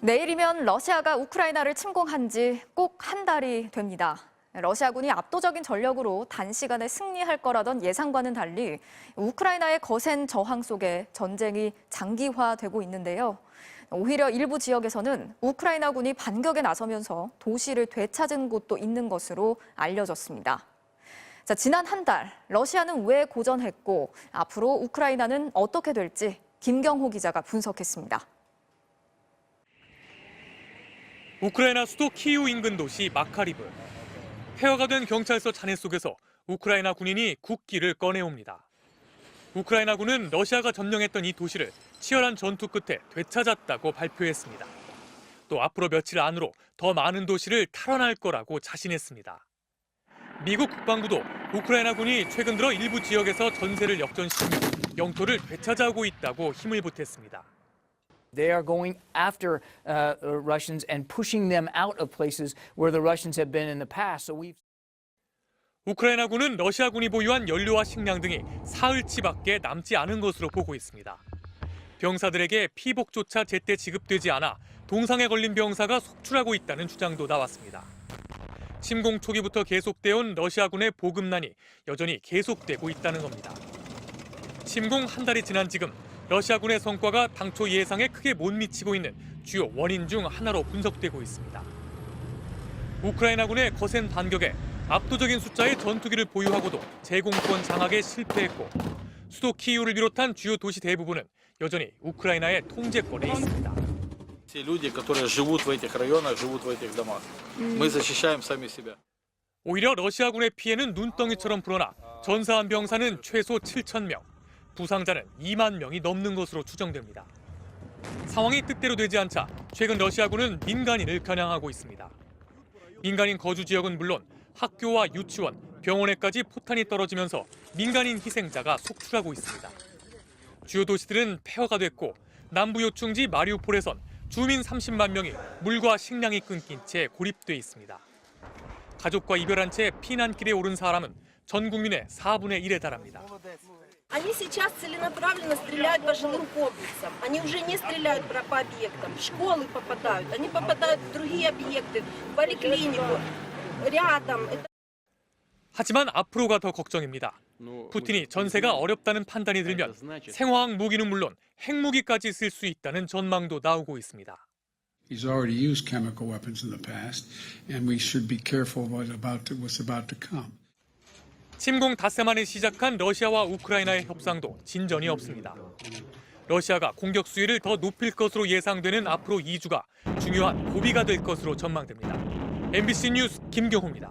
내일이면 러시아가 우크라이나를 침공한 지 꼭 한 달이 됩니다. 러시아군이 압도적인 전력으로 단시간에 승리할 거라던 예상과는 달리 우크라이나의 거센 저항 속에 전쟁이 장기화되고 있는데요. 오히려 일부 지역에서는 우크라이나군이 반격에 나서면서 도시를 되찾은 곳도 있는 것으로 알려졌습니다. 자, 지난 한 달 러시아는 왜 고전했고 앞으로 우크라이나는 어떻게 될지 김경호 기자가 분석했습니다. 우크라이나 수도 키이우 인근 도시 마카리브. 폐허가 된 경찰서 잔해 속에서 우크라이나 군인이 국기를 꺼내옵니다. 우크라이나군은 러시아가 점령했던 이 도시를 치열한 전투 끝에 되찾았다고 발표했습니다. 또 앞으로 며칠 안으로 더 많은 도시를 탈환할 거라고 자신했습니다. 미국 국방부도 우크라이나군이 최근 들어 일부 지역에서 전세를 역전시키며 영토를 되찾아오고 있다고 힘을 보탰습니다. They are going after Russians and pushing them out of places where the Russians have been in the past. 우크라이나군은 러시아군이 보유한 연료와 식량 등이 사흘치밖에 남지 않은 것으로 보고 있습니다. 병사들에게 피복조차 제때 지급되지 않아 동상에 걸린 병사가 속출하고 있다는 주장도 나왔습니다. 침공 초기부터 계속돼온 러시아군의 보급난이 여전히 계속되고 있다는 겁니다. 침공 한 달이 지난 지금 러시아군의 성과가 당초 예상에 크게 못 미치고 있는 주요 원인 중 하나로 분석되고 있습니다. 우크라이나군의 거센 반격에 압도적인 숫자의 전투기를 보유하고도 제공권 장악에 실패했고 수도 키이우를 비롯한 주요 도시 대부분은 여전히 우크라이나의 통제권에 있습니다. Те люди, которые живут в этих районах, живут в этих домах. Мы защищаем сами себя. 오히려 러시아군의 피해는 눈덩이처럼 불어나 전사한 병사는 최소 7천 명. 부상자는 2만 명이 넘는 것으로 추정됩니다. 상황이 뜻대로 되지 않자 최근 러시아군은 민간인을 겨냥하고 있습니다. 민간인 거주 지역은 물론 학교와 유치원, 병원에까지 포탄이 떨어지면서 민간인 희생자가 속출하고 있습니다. 주요 도시들은 폐허가 됐고 남부 요충지 마리우폴에선 주민 30만 명이 물과 식량이 끊긴 채 고립돼 있습니다. 가족과 이별한 채 피난길에 오른 사람은 전 국민의 4분의 1에 달합니다. Они сейчас целенаправленно стреляют по жилым комплексам. Они уже не стреляют по объектам. В школы попадают. Они попадают в другие объекты, в поликлинику, рядом. 하지만 앞으로가 더 걱정입니다. 푸틴이 전세가 어렵다는 판단이 들면 생화학 무기는 물론 핵무기까지 쓸 수 있다는 전망도 나오고 있습니다. He's already used chemical weapons in the past, and we should be careful what's about to come. 침공 닷새 만에 시작한 러시아와 우크라이나의 협상도 진전이 없습니다. 러시아가 공격 수위를 더 높일 것으로 예상되는 앞으로 2주가 중요한 고비가 될 것으로 전망됩니다. MBC 뉴스 김경호입니다.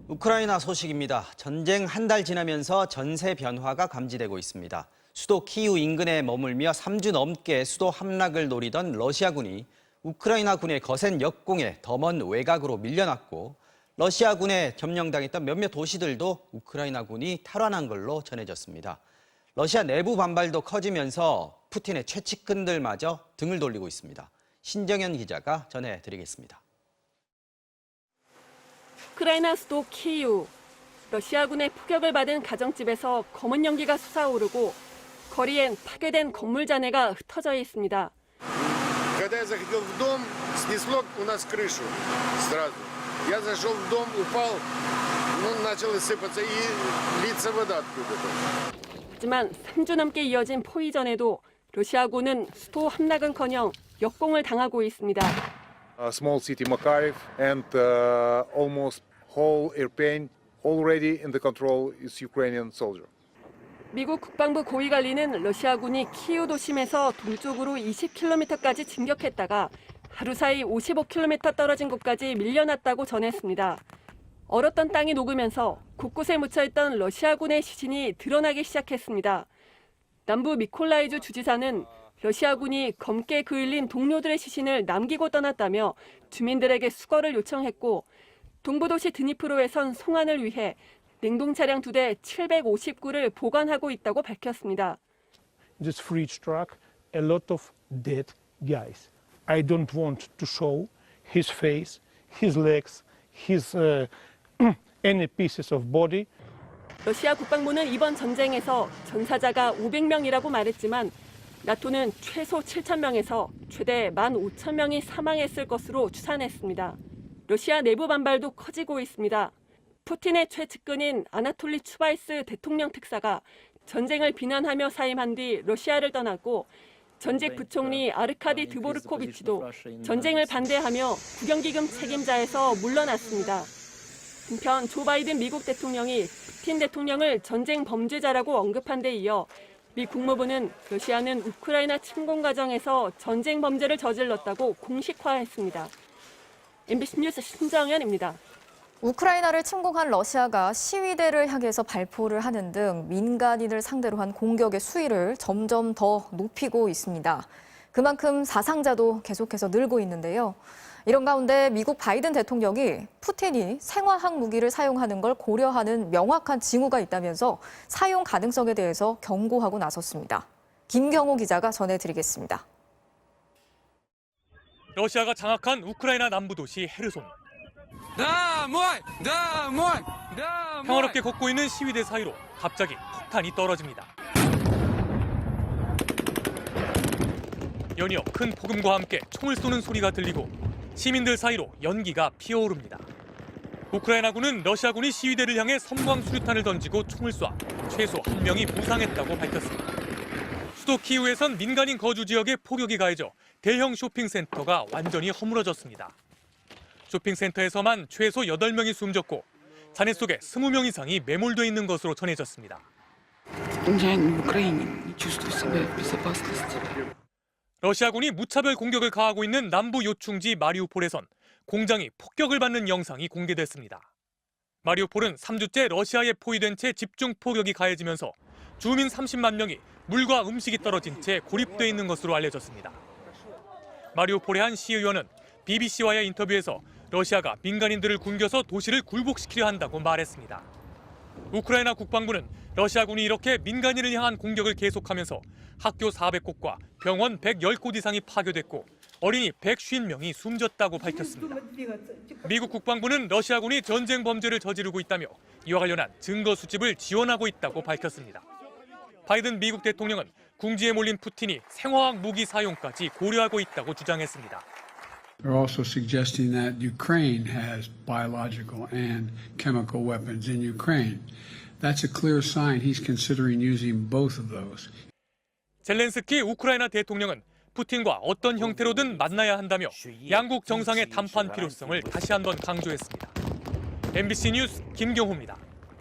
우크라이나 소식입니다. 전쟁 한 달 지나면서 전세 변화가 감지되고 있습니다. 수도 키이우 인근에 머물며 3주 넘게 수도 함락을 노리던 러시아군이 우크라이나 군의 거센 역공에 더 먼 외곽으로 밀려났고 러시아군에 점령당했던 몇몇 도시들도 우크라이나 군이 탈환한 걸로 전해졌습니다. 러시아 내부 반발도 커지면서 푸틴의 최측근들마저 등을 돌리고 있습니다. 신정현 기자가 전해드리겠습니다. 우크라이나 수도 키이우. 러시아군의 포격을 받은 가정집에서 검은 연기가 솟아오르고 거리엔 파괴된 건물 잔해가 흩어져 있습니다. Когда я заходил в дом, снесло у нас крышу сразу. Я зашел в дом, упал, начало сыпаться и литься вода откуда-то. 하지만 3주 넘게 이어진 포위전에도 러시아군은 수도 함락은커녕 역공을 당하고 있습니다. Small city Makariv and almost whole Irpin already in the control is Ukrainian soldier. 미국 국방부 고위관리는 러시아군이 키이우 도심에서 동쪽으로 20km까지 진격했다가 하루 사이 55km 떨어진 곳까지 밀려났다고 전했습니다. 얼었던 땅이 녹으면서 곳곳에 묻혀있던 러시아군의 시신이 드러나기 시작했습니다. 남부 미콜라이주 주지사는 러시아군이 검게 그을린 동료들의 시신을 남기고 떠났다며 주민들에게 수거를 요청했고 동부도시 드니프로에선 송환을 위해 냉동 차량 2대 750구를 보관하고 있다고 밝혔습니다. This fridge truck, a lot of dead guys. I don't want to show his face, his legs, his any pieces of body. 러시아 국방부는 이번 전쟁에서 전사자가 500명이라고 말했지만 나토는 최소 7,000명에서 최대 15,000명이 사망했을 것으로 추산했습니다. 러시아 내부 반발도 커지고 있습니다. 푸틴의 최측근인 아나톨리 추바이스 대통령 특사가 전쟁을 비난하며 사임한 뒤 러시아를 떠났고 전직 부총리 아르카디 드보르코비치도 전쟁을 반대하며 국영기금 책임자에서 물러났습니다. 한편 조 바이든 미국 대통령이 푸틴 대통령을 전쟁 범죄자라고 언급한 데 이어 미 국무부는 러시아는 우크라이나 침공 과정에서 전쟁 범죄를 저질렀다고 공식화했습니다. MBC 뉴스 신정연입니다. 우크라이나를 침공한 러시아가 시위대를 향해서 발포를 하는 등 민간인을 상대로 한 공격의 수위를 점점 더 높이고 있습니다. 그만큼 사상자도 계속해서 늘고 있는데요. 이런 가운데 미국 바이든 대통령이 푸틴이 생화학 무기를 사용하는 걸 고려하는 명확한 징후가 있다면서 사용 가능성에 대해서 경고하고 나섰습니다. 김경호 기자가 전해드리겠습니다. 러시아가 장악한 우크라이나 남부 도시 헤르손. 평화롭게 걷고 있는 시위대 사이로 갑자기 폭탄이 떨어집니다. 연이어 큰 폭음과 함께 총을 쏘는 소리가 들리고 시민들 사이로 연기가 피어오릅니다. 우크라이나군은 러시아군이 시위대를 향해 섬광 수류탄을 던지고 총을 쏴 최소 1명이 부상했다고 밝혔습니다. 수도 키이우에선 민간인 거주 지역에 폭격이 가해져 대형 쇼핑센터가 완전히 허물어졌습니다. 쇼핑센터에서만 최소 8명이 숨졌고 잔해 속에 20명 이상이 매몰돼 있는 것으로 전해졌습니다. 러시아군이 무차별 공격을 가하고 있는 남부 요충지 마리우폴에선 공장이 폭격을 받는 영상이 공개됐습니다. 마리우폴은 3주째 러시아에 포위된 채 집중 폭격이 가해지면서 주민 30만 명이 물과 음식이 떨어진 채 고립돼 있는 것으로 알려졌습니다. 마리우폴의 한 시의원은 BBC와의 인터뷰에서 러시아가 민간인들을 굶겨서 도시를 굴복시키려 한다고 말했습니다. 우크라이나 국방부는 러시아군이 이렇게 민간인을 향한 공격을 계속하면서 학교 400곳과 병원 110곳 이상이 파괴됐고 어린이 150명이 숨졌다고 밝혔습니다. 미국 국방부는 러시아군이 전쟁 범죄를 저지르고 있다며 이와 관련한 증거 수집을 지원하고 있다고 밝혔습니다. 바이든 미국 대통령은 궁지에 몰린 푸틴이 생화학 무기 사용까지 고려하고 있다고 주장했습니다. They're also suggesting that Ukraine has biological and chemical weapons in Ukraine. That's a clear sign he's considering using both of those. 젤렌스키 우크라이나 대통령은 푸틴과 어떤 형태로든 만나야 한다며 양국 정상의談判 필요성을 다시 한번 강조했습니다. MBC 뉴스 김경호입니다.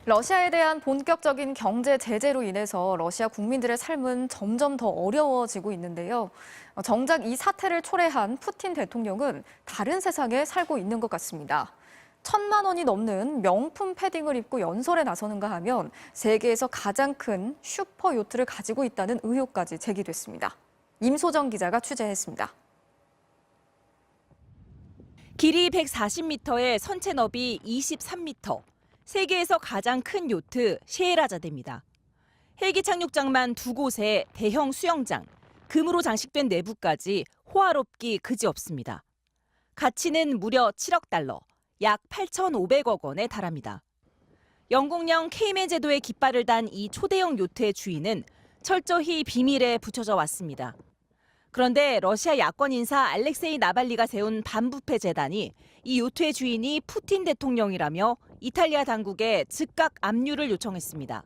러시아에 대한 본격적인 경제 제재로 인해서 러시아 국민들의 삶은 점점 더 어려워지고 있는데요. 정작 이 사태를 초래한 푸틴 대통령은 다른 세상에 살고 있는 것 같습니다. 1,000만 원이 넘는 명품 패딩을 입고 연설에 나서는가 하면 세계에서 가장 큰 슈퍼 요트를 가지고 있다는 의혹까지 제기됐습니다. 임소정 기자가 취재했습니다. 길이 140m에 선체 너비 23m. 세계에서 가장 큰 요트 셰헤라자드입니다. 헬기 착륙장만 2곳에 대형 수영장, 금으로 장식된 내부까지 호화롭기 그지없습니다. 가치는 무려 7억 달러, 약 8,500억 원에 달합니다. 영국령 케이맨 제도의 깃발을 단 이 초대형 요트의 주인은 철저히 비밀에 붙여져 왔습니다. 그런데 러시아 야권 인사 알렉세이 나발리가 세운 반부패 재단이 이 요트의 주인이 푸틴 대통령이라며 이탈리아 당국에 즉각 압류를 요청했습니다.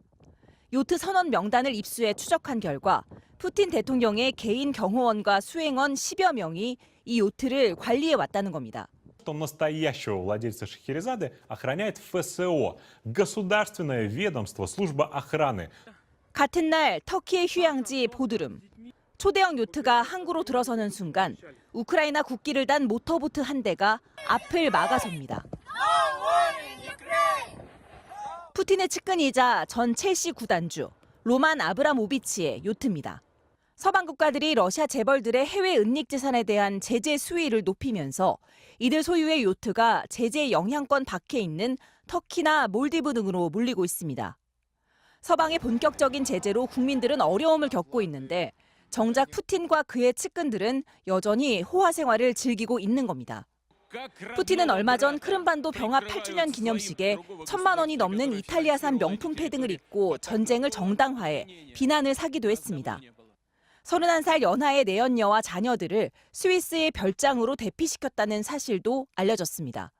요트 선원 명단을 입수해 추적한 결과 푸틴 대통령의 개인 경호원과 수행원 10여 명이 이 요트를 관리해 왔다는 겁니다. Настоящего владельца Шахерезады охраняет ФСО, государственное ведомство, служба охраны. 같은 날 터키의 휴양지 보드름. 초대형 요트가 항구로 들어서는 순간 우크라이나 국기를 단 모터보트 한 대가 앞을 막아섭니다. 푸틴의 측근이자 전 첼시 구단주 로만 아브라모비치의 요트입니다. 서방 국가들이 러시아 재벌들의 해외 은닉 재산에 대한 제재 수위를 높이면서 이들 소유의 요트가 제재 영향권 밖에 있는 터키나 몰디브 등으로 몰리고 있습니다. 서방의 본격적인 제재로 국민들은 어려움을 겪고 있는데 정작 푸틴과 그의 측근들은 여전히 호화 생활을 즐기고 있는 겁니다. 푸틴은 얼마 전 크림반도 병합 8주년 기념식에 1,000만 원이 넘는 이탈리아산 명품 패딩을 입고 전쟁을 정당화해 비난을 사기도 했습니다. 31살 연하의 내연녀와 자녀들을 스위스의 별장으로 대피시켰다는 사실도 알려졌습니다.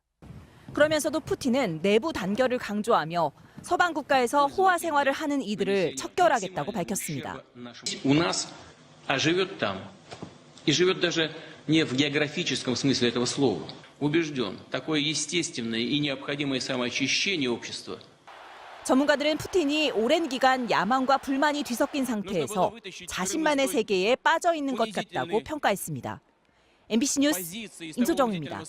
그러면서도 푸틴은 내부 단결을 강조하며 서방 국가에서 호화 생활을 하는 이들을 척결하겠다고 밝혔습니다. У нас, а живет там. И живет даже не в географическом смысле этого слова. Убежден, такое естественное и необходимое самоочищение общества. 전문가들은 푸틴이 오랜 기간 야망과 불만이 뒤섞인 상태에서 자신만의 세계에 빠져 있는 것 같다고 평가했습니다. MBC 뉴스 임소정입니다.